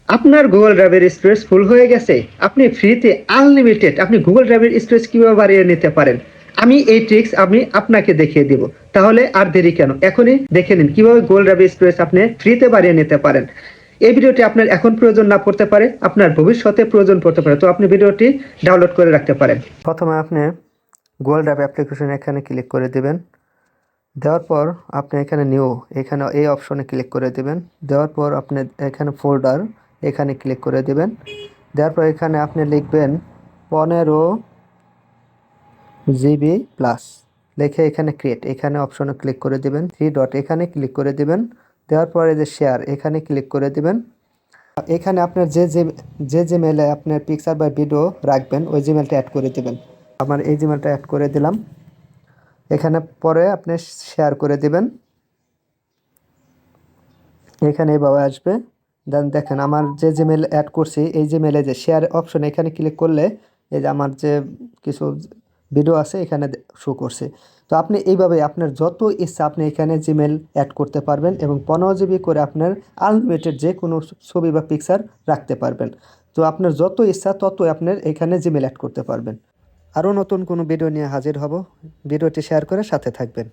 আপনার গুগল ড্রাইভের storage full হয়ে গেছে, আপনি ফ্রিতে আনলিমিটেড আপনি গুগল ড্রাইভের স্টোরেজ কিভাবে বাড়িয়ে নিতে পারেন, আমি এই ট্রিক্স আমি আপনাকে দেখিয়ে দিব। তাহলে আর দেরি কেন, এখনই দেখে নিন কিভাবে গুগল ড্রাইভের স্টোরেজ আপনি ফ্রিতে বাড়িয়ে নিতে পারেন। এই ভিডিওটি আপনার এখন প্রয়োজন না পড়তে পারে, আপনার ভবিষ্যতে প্রয়োজন পড়তে পারে, তো আপনি ভিডিওটি ডাউনলোড করে রাখতে পারেন। প্রথমে আপনি গুগল ড্রাইভ অ্যাপ্লিকেশন এখানে ক্লিক করে দিবেন। দেওয়ার পর আপনি এখানে এখানে এই অপশনে ক্লিক করে দিবেন। দেওয়ার পর আপনি এখানে ফোল্ডার এখানে ক্লিক করে দিবেন। দেওয়ার পর এখানে আপনি লিখবেন 15 GB প্লাস লিখে এখানে ক্রিয়েট এখানে অপশনে ক্লিক করে দিবেন। 3 ডট এখানে ক্লিক করে দিবেন। দেওয়ার পরে যে শেয়ার এখানে ক্লিক করে দিবেন। এখানে আপনার যে জিমেলে আপনার পিকচার বা ভিডিও রাখবেন ওই জিমেলটা অ্যাড করে দিবেন। আমার এই জিমেলটা অ্যাড করে দিলাম। এখানে পরে আপনি শেয়ার করে দিবেন। এখানে এভাবে আসবে। দেন দেখেন আমার যে জিমেল অ্যাড করছি এই জিমেলে যে শেয়ার অপশন এখানে ক্লিক করলে এই যে আমার যে কিছু ভিডিও আছে এখানে শো করছে। তো আপনি এইভাবে আপনার যত ইচ্ছা আপনি এখানে জিমেল অ্যাড করতে পারবেন এবং 15 GB করে আপনার আনলিমিটেড যে কোনো ছবি বা পিকচার রাখতে পারবেন। তো আপনার যত ইচ্ছা ততই আপনার এখানে জিমেল অ্যাড করতে পারবেন। আরও নতুন কোনো ভিডিও নিয়ে হাজির হব। ভিডিওটি শেয়ার করে সাথে থাকবেন।